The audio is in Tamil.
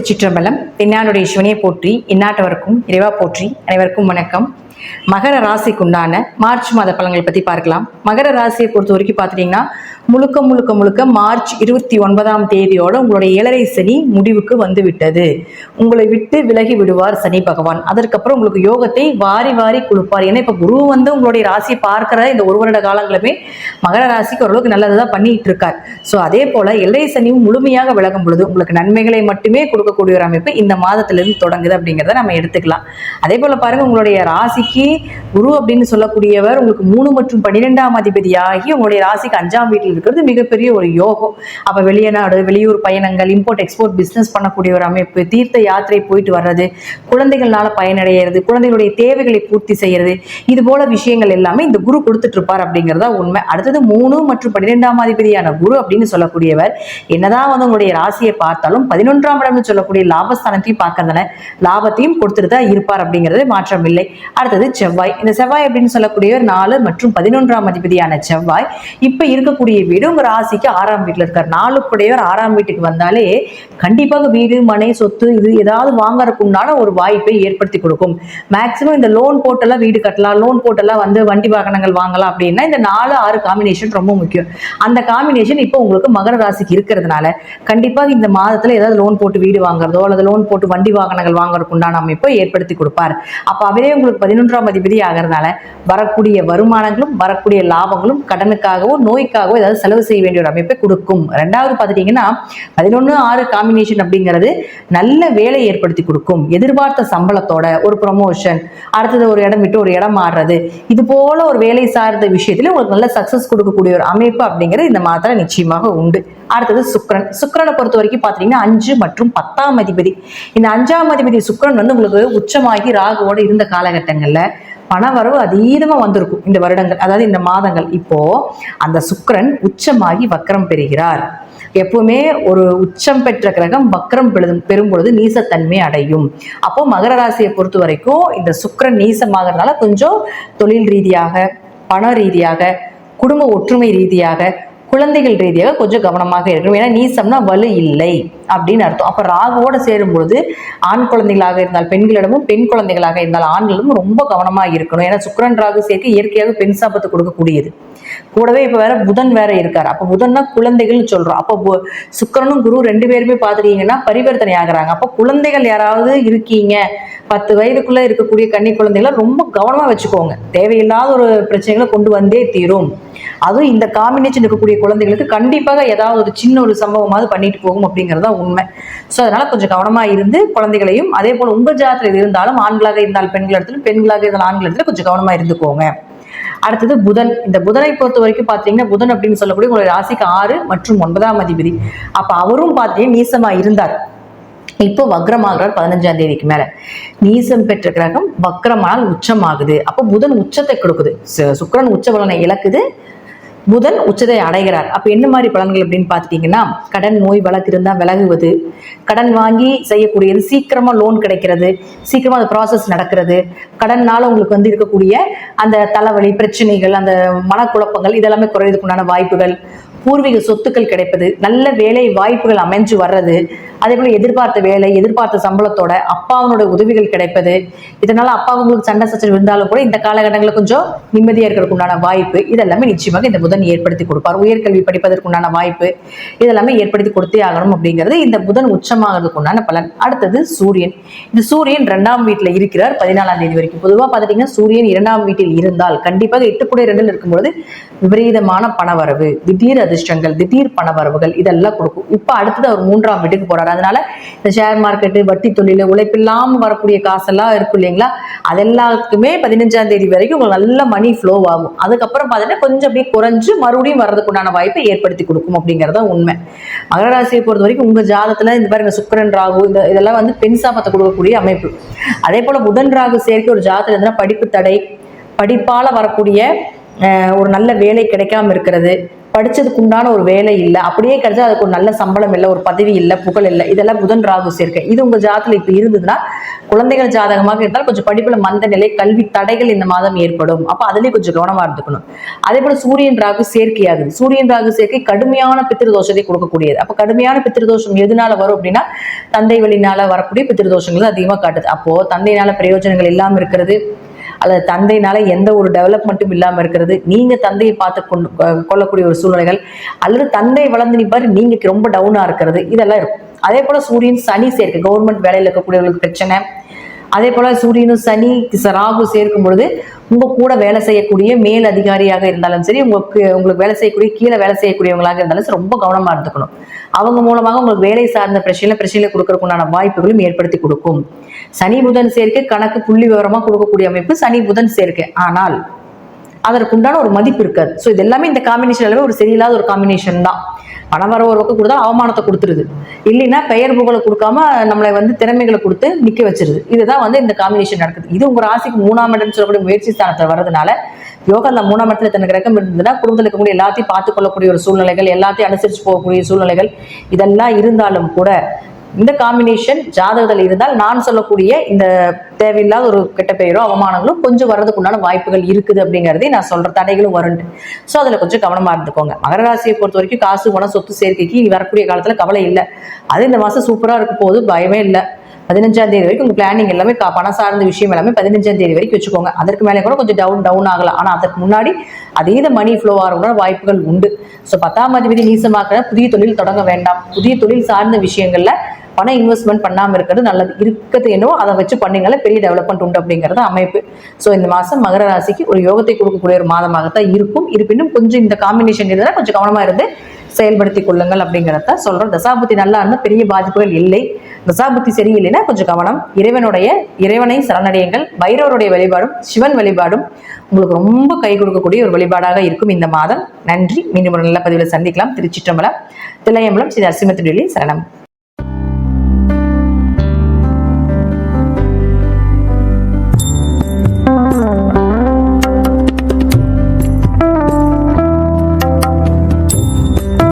திருச்சிற்றம்பலம். தென்னாடுடைய சிவனையை போற்றி, இந்நாட்டவருக்கும் இறைவா போற்றி. அனைவருக்கும் வணக்கம். மகர ராசிக்குண்டான மார்ச் மாத பலன்களை பத்தி பார்க்கலாம். மகர ராசியை பொறுத்த வரைக்கும் பாத்தீங்கன்னா முழுக்க முழுக்க முழுக்க மார்ச் 29ஆம் தேதியோட உங்களுடைய 7.5 சனி முடிவுக்கு வந்து விட்டது. உங்களை விட்டு விலகி விடுவார் சனி பகவான். அதற்கப்புறம் உங்களுக்கு யோகத்தை வாரி வாரி கொடுப்பார். ஏன்னா இப்ப குரு வந்து உங்களுடைய ராசியை பார்க்கிற இந்த ஒரு வருட காலங்களுமே மகர ராசிக்கு ஓரளவுக்கு நல்லதுதான் பண்ணிட்டு இருக்கார். ஸோ அதே போல 7.5 சனியும் முழுமையாக விலகும் பொழுது உங்களுக்கு நன்மைகளை மட்டுமே கொடுக்கக்கூடிய ஒரு அமைப்பு இந்த மாதத்திலிருந்து தொடங்குது அப்படிங்கிறத நம்ம எடுத்துக்கலாம். அதே போல பாருங்க, உங்களுடைய ராசிக்கு குரு அப்படின்னு சொல்லக்கூடியவர் உங்களுக்கு 3 மற்றும் 12ஆம் அதிபதியாகி உங்களுடைய ராசிக்கு 5ஆம் வீட்டில் இருக்கிறது மிகப்பெரிய ஒரு யோகம். அப்ப வெளிநாடு வெளியூர் பயணங்கள், இம்போர்ட் எக்ஸ்போர்ட் பிசினஸ் பண்ணக்கூடிய ஒரு அமைப்பு, தீர்த்த யாத்திரை போயிட்டு வர்றது, குழந்தைகள்னால பயனடைகிறது, குழந்தைகளுடைய தேவைகளை பூர்த்தி செய்யறது, இது போல விஷயங்கள் எல்லாமே இந்த குரு கொடுத்துட்டு இருப்பார் அப்படிங்கிறதா உண்மை. அடுத்தது 3 மற்றும் 12ஆம் அதிபதியான குரு அப்படின்னு சொல்லக்கூடியவர் என்னதான் வந்து உங்களுடைய ராசியை பார்த்தாலும் 11ஆம் இடம்னு சொல்லக்கூடிய லாபஸ்தானத்தையும் பார்க்கறதுனால லாபத்தையும் கொடுத்துட்டு தான் இருப்பார் அப்படிங்கிறது மாற்றம் இல்லை. அடுத்தது செவ்வாய். இந்த செவ்வாய் அப்படின்னு சொல்லக்கூடியவர் 4 மற்றும் 11ஆம் அதிபதியான செவ்வாய் இப்ப இருக்கக்கூடிய வீடு உங்க ராசிக்கு 6ஆம் வீட்டுல இருக்கார். 4 கூடையவர் 6ஆம் வீட்டுக்கு வந்தாலே கண்டிப்பாக வீடு மனை சொத்து இது ஏதாவது வாங்கறதுக்கு உண்டான ஒரு வாய்ப்பை ஏற்படுத்தி கொடுக்கும். மேக்சிமம் இந்த லோன் போட்டெல்லாம் வீடு கட்டலாம், லோன் போட்டெல்லாம் வந்து வண்டி வாகனங்கள் வாங்கலாம் அப்படின்னா இந்த 4-6 காம்பினேஷன் ரொம்ப முக்கியம். அந்த காம்பினேஷன் இப்போ உங்களுக்கு மகர ராசிக்கு இருக்கிறதுனால கண்டிப்பாக இந்த மாதத்துல ஏதாவது லோன் போட்டு வீடு வாங்குறதோ அல்லது லோன் போட்டு வண்டி வாகனங்கள் வாங்குறதுக்கு உண்டான அமைப்பை ஏற்படுத்தி கொடுப்பார். அப்ப அவரே உங்களுக்கு 11ஆம் அதிபதி ஆகிறதுனால வரக்கூடிய வருமானங்களும் வரக்கூடிய லாபங்களும் கடனுக்காகவோ நோய்க்காகவோ ஏதாவது செலவு செய்ய வேண்டிய ஒரு அமைப்பை கொடுக்கும். ரெண்டாவது பார்த்துட்டீங்கன்னா 11-6 காம்பினேஷன் அப்படிங்கிறது நல்ல வேலை ஏற்படுத்தி கொடுக்கும். எதிர்பார்த்த சம்பளத்தோட ஒரு ப்ரொமோஷன், அடுத்தது ஒரு இடம் விட்டு ஒரு இடம் மாறுறது, இது போல ஒரு வேலை சார்ந்த விஷயத்துல உங்களுக்கு நல்ல சக்சஸ் கொடுக்கக்கூடிய ஒரு அமைப்பு அப்படிங்கிறது இந்த மாதத்துல நிச்சயமாக உண்டு. அடுத்தது சுக்கிரன். சுக்கிரனை பொறுத்த வரைக்கும் பாத்தீங்கன்னா 5 மற்றும் 10ஆம் அதிபதி. இந்த 5ஆம் அதிபதி சுக்கிரன் வந்து உங்களுக்கு உச்சமாகி ராகுவோட இருந்த காலகட்டங்கள்ல பணவரவு அதீதமா வந்திருக்கும் இந்த வருடங்கள், அதாவது இந்த மாதங்கள். இப்போ அந்த சுக்கிரன் உச்சமாகி வக்ரம் பெறுகிறார். எப்பவுமே ஒரு உச்சம் பெற்ற கிரகம் வக்ரம் பெறும் பொழுது நீசத்தன்மை அடையும். அப்போ மகர ராசியை பொறுத்த வரைக்கும் இந்த சுக்கிரன் நீசமாகறதுனால கொஞ்சம் தொழில் ரீதியாக, பண ரீதியாக, குடும்ப ஒற்றுமை ரீதியாக, குழந்தைகள் ரீதியாக கொஞ்சம் கவனமாக இருக்கணும். ஏன்னா நீசம்னா வலு இல்லை அப்படின்னு அர்த்தம். அப்ப ராகுவோட சேரும் பொழுது ஆண் குழந்தைகளாக இருந்தால் பெண்களிடமும், பெண் குழந்தைகளாக இருந்தால் ஆண்களிடமும் ரொம்ப கவனமாக இருக்கணும். ஏன்னா சுக்கிரன் ராகு சேர்க்கை இயற்கையாக பெண் சாபத்தை கொடுக்கக்கூடியது. கூடவே இப்ப வேற புதன் வேற இருக்காரு. அப்ப புதன்னா குழந்தைகள்னு சொல்றோம். அப்போ சுக்கிரனும் குரு 2 பேருமே பாத்துட்டீங்கன்னா பரிவர்த்தனை ஆகுறாங்க. அப்ப குழந்தைகள் யாராவது இருக்கீங்க, 10 வயதுக்குள்ள இருக்கக்கூடிய கன்னி குழந்தைகளை ரொம்ப கவனமா வச்சுக்கோங்க. தேவையில்லாத ஒரு பிரச்சனைகளை கொண்டு வந்தே தீரும். அதுவும் இந்த காம்பினேஷன் இருக்கக்கூடிய குழந்தைகளுக்கு கண்டிப்பாக ஏதாவது ஒரு சின்ன ஒரு சம்பவமாவது பண்ணிட்டு போகும் அப்படிங்கறதா உண்மை. சோ அதனால கொஞ்சம் கவனமா இருந்து குழந்தைகளையும், அதே போல உங்க ஜாதகத்தில் இருந்தாலும் ஆண்களாக இருந்தால் பெண்கள் இடத்துல, பெண்களாக இருந்தால் ஆண்கள் இடத்துல கொஞ்சம் கவனமா இருந்துக்கோங்க. அடுத்தது புதன். இந்த புதனை பொறுத்த வரைக்கும் பாத்தீங்கன்னா புதன் அப்படின்னு சொல்லக்கூடிய உங்களுடைய ராசிக்கு 6 மற்றும் 9ஆம் அதிபதி. அப்ப அவரும் பாத்தீங்கன்னா நீசமா இருந்தார். இப்போ வக்ரமாகிறார் 15ஆம் தேதிக்கு மேல. நீசம் பெற்ற கிரகம் வக்ரமானால் உச்சமாகுது. அப்போ புதன் உச்சத்தை கொடுக்குது. சுக்கிரன் உச்ச பலனை இழக்குது, புதன் உச்சத்தை அடைகிறார். அப்ப என்ன மாதிரி பலன்கள் அப்படின்னு பாத்துட்டீங்கன்னா கடன் நோய் வழக்கு இருந்தா விலகுவது, கடன் வாங்கி செய்யக்கூடியது சீக்கிரமா லோன் கிடைக்கிறது, சீக்கிரமா அந்த ப்ராசஸ் நடக்கிறது, கடன்னால உங்களுக்கு வந்து இருக்கக்கூடிய அந்த தலைவலி பிரச்சனைகள், அந்த மனக்குழப்பங்கள் இதெல்லாமே குறைவதற்குண்டான வாய்ப்புகள், பூர்வீக சொத்துக்கள் கிடைப்பது, நல்ல வேலை வாய்ப்புகள் அமைஞ்சு வர்றது, அதே போல எதிர்பார்த்த வேலை, எதிர்பார்த்த சம்பளத்தோட அப்பாவனோட உதவிகள் கிடைப்பது, இதனால அப்பாவுங்களுக்கு சண்டை சச்சரவு இருந்தாலும் கூட இந்த காலகட்டங்களில் கொஞ்சம் நிம்மதியா இருக்கிறதுக்கு உண்டான வாய்ப்பு இதெல்லாமே நிச்சயமாக இந்த புதன் ஏற்படுத்தி கொடுப்பார். உயர்கல்வி படிப்பதற்கு உண்டான வாய்ப்பு இதெல்லாமே ஏற்படுத்தி கொடுத்தே ஆகணும் அப்படிங்கிறது இந்த புதன் உச்சமாகிறதுக்கு உண்டான பலன். அடுத்தது சூரியன். இந்த சூரியன் 2ஆம் வீட்டுல இருக்கிறார் 14ஆம் தேதி வரைக்கும். பொதுவா பாத்தீங்கன்னா சூரியன் 2ஆம் வீட்டில் இருந்தால் கண்டிப்பாக 8 இருக்கும்போது விபரீதமான பணவரவு, திடீர் அதிர்ஷ்டங்கள், திடீர் பணவரவுகள் இதெல்லாம் கொடுக்கும். இப்ப அடுத்தது அவர் 3ஆம் வீட்டுக்கு போறாரு. அதனால இந்த ஷேர் மார்க்கெட்டு, வட்டி தொழில, உழைப்பில்லாம வரக்கூடிய காசெல்லாம் இருக்கும் இல்லைங்களா, அதெல்லாத்துக்குமே 15ஆம் தேதி வரைக்கும் உங்களுக்கு நல்ல மணி ஃப்ளோ ஆகும். அதுக்கப்புறம் பாத்தீங்கன்னா கொஞ்சம் அப்படியே குறைஞ்சு மறுபடியும் வர்றதுக்குண்டான வாய்ப்பை ஏற்படுத்தி கொடுக்கும் அப்படிங்கறத உண்மை. மகர ராசியை பொறுத்த வரைக்கும் உங்க ஜாதகத்துல இந்த பாருங்க சுக்கிரன் ராகு இதெல்லாம் வந்து பெண் சாபத்தை கொடுக்கக்கூடிய அமைப்பு. அதே போல புதன் ராகு சேர்க்கை ஒரு ஜாதகத்துல இருந்தா படிப்பு தடை, படிப்பால வரக்கூடிய ஒரு நல்ல வேலை கிடைக்காம இருக்கிறது, படிச்சதுக்கு உண்டான ஒரு வேலை இல்லை, அப்படியே கிடைச்சா அதுக்கு ஒரு நல்ல சம்பளம் இல்லை, ஒரு பதவி இல்லை, புகழ் இல்லை. இதெல்லாம் புதன் ராகு சேர்க்கை. இது உங்க ஜாதகத்துல இப்ப இருந்ததுன்னா, குழந்தைகள் ஜாதகமாக இருந்தால் கொஞ்சம் படிப்புல மந்த நிலை, கல்வி தடைகள் இந்த மாதம் ஏற்படும். அப்ப அதுலயே கொஞ்சம் கவனமா இருந்துக்கணும். அதே போல சூரியன் ராகு சேர்க்கையாகுது. சூரியன் ராகு சேர்க்கை கடுமையான பித்திருதோஷத்தை கொடுக்கக்கூடியது. அப்ப கடுமையான பித்திருதோஷம் எதனால வரும் அப்படின்னா, தந்தை வழினால வரக்கூடிய பித்திருதோஷங்கள் அதிகமா காட்டுது. அப்போ தந்தையினால பிரயோஜனங்கள் இல்லாம இருக்கிறது, அல்லது தந்தையினால எந்த ஒரு டெவலப்மெண்ட்டும் இல்லாம இருக்கிறது, நீங்க தந்தையை பார்த்து கொள்ளக்கூடிய ஒரு சூழ்நிலைகள், அல்லது தந்தை வளர்ந்து நிப்பாரு நீங்க ரொம்ப டவுனா இருக்கிறது, இதெல்லாம் இருக்கும். அதே போல சூரியன் சனி சேர்க்கை, கவர்மெண்ட் வேலையில் இருக்கக்கூடியவர்களுக்கு பிரச்சனை. அதே போல சூரியனும் சனி ராகு சேர்க்கும் பொழுது உங்க கூட வேலை செய்யக்கூடிய மேல் அதிகாரியாக இருந்தாலும் சரி, உங்களுக்கு வேலை செய்யக்கூடிய கீழே வேலை செய்யக்கூடியவங்களாக இருந்தாலும் சரி, ரொம்ப கவனமா இருந்துக்கணும். அவங்க மூலமாக உங்களுக்கு வேலை சார்ந்த பிரச்சனை கொடுக்கறதுக்குண்டான வாய்ப்புகளும் ஏற்படுத்தி கொடுக்கும். சனி புதன் சேர்க்கை கணக்கு புள்ளி விவரமா கொடுக்கக்கூடிய அமைப்பு சனி புதன் சேர்க்கை. ஆனால் அதற்குண்டான ஒரு மதிப்பு இருக்காது. ஸோ இது எல்லாமே இந்த காம்பினேஷன் எல்லாமே ஒரு சரியில்லாத ஒரு காம்பினேஷன் தான். பணம் வர ஒரு பக்கம் கொடுத்தா அவமானத்தை கொடுத்துருது, இல்லைன்னா பெயர் புகழை கொடுக்காம நம்மளை திறமைகளை கொடுத்து நிக்க வச்சிருது. இதுதான் இந்த காம்பினேஷன் நடக்குது. இது உங்க ராசிக்கு 3ஆம் இடம் சொல்லக்கூடிய முயற்சி ஸ்தானத்தில் வர்றதுனால, யோகா அந்த 3ஆம் இடத்துல தனக்கு ரகம் இருந்ததுன்னா குடும்பத்தில் இருக்கக்கூடிய எல்லாத்தையும் பார்த்துக் கொள்ளக்கூடிய ஒரு சூழ்நிலைகள், எல்லாத்தையும் அனுசரிச்சு போகக்கூடிய சூழ்நிலைகள் இதெல்லாம் இருந்தாலும் கூட இந்த காம்பினேஷன் ஜாதகத்தில் இருந்தால் நான் சொல்லக்கூடிய இந்த தேவையில்லாத ஒரு கெட்ட பெயரோ அவமானங்களும் கொஞ்சம் வர்றதுக்குண்டான வாய்ப்புகள் இருக்குது அப்படிங்கிறதே நான் சொல்ற தடைகளும் வருண்டு. ஸோ அதில் கொஞ்சம் கவனமா இருந்துக்கோங்க. மகர ராசியை பொறுத்த வரைக்கும் காசு குணம் சொத்து சேர்க்கைக்கு இனி வரக்கூடிய காலத்துல கவலை இல்லை. அது இந்த மாசம் சூப்பரா இருக்க போது பயமே இல்லை. 15ஆம் தேதி வரைக்கும் உங்க பிளானிங் எல்லாமே பணம் சார்ந்த விஷயம் எல்லாமே 15ஆம் தேதி வரைக்கும் வச்சுக்கோங்க. அதற்கு மேலே கூட கொஞ்சம் டவுன் ஆகலாம். ஆனா அதற்கு முன்னாடி அதே மணி ஃப்ளோ ஆகிற வாய்ப்புகள் உண்டு. ஸோ 10ஆம் அதிபதி நீசமாக்கிற புதிய தொழில் தொடங்க வேண்டாம். புதிய தொழில் சார்ந்த விஷயங்கள்ல பணம் இன்வெஸ்ட்மெண்ட் பண்ணாம இருக்கிறது நல்லது. இருக்கிறது என்னவோ அதை வச்சு பண்ணீங்களா பெரிய டெவலப்மெண்ட் உண்டு அப்படிங்கிறது அமைப்பு. ஸோ இந்த மாசம் மகர ராசிக்கு ஒரு யோகத்தை கொடுக்கக்கூடிய ஒரு மாதமாகத்தான் இருக்கும். இருப்பினும் கொஞ்சம் இந்த காம்பினேஷன் இருந்தால் கொஞ்சம் கவனமா இருந்து செயல்படுத்தி கொள்ளுங்கள் அப்படிங்கிறத சொல்றோம். தசாபுத்தி நல்லா இருந்தால் பெரிய பாதிப்புகள் இல்லை. தசாபுத்தி சரியில்லைன்னா கொஞ்சம் கவனம். இறைவனை சரணடையுங்கள். பைரவருடைய வழிபாடும் சிவன் வழிபாடும் உங்களுக்கு ரொம்ப கை கொடுக்கக்கூடிய ஒரு வழிபாடாக இருக்கும் இந்த மாதம். நன்றி. மீண்டும் ஒரு நல்ல பதிவில் சந்திக்கலாம். திருச்சிற்றம்பலம், தில்லையம்பலம், ஸ்ரீ நரசிம்ம திருவடி சரணம்.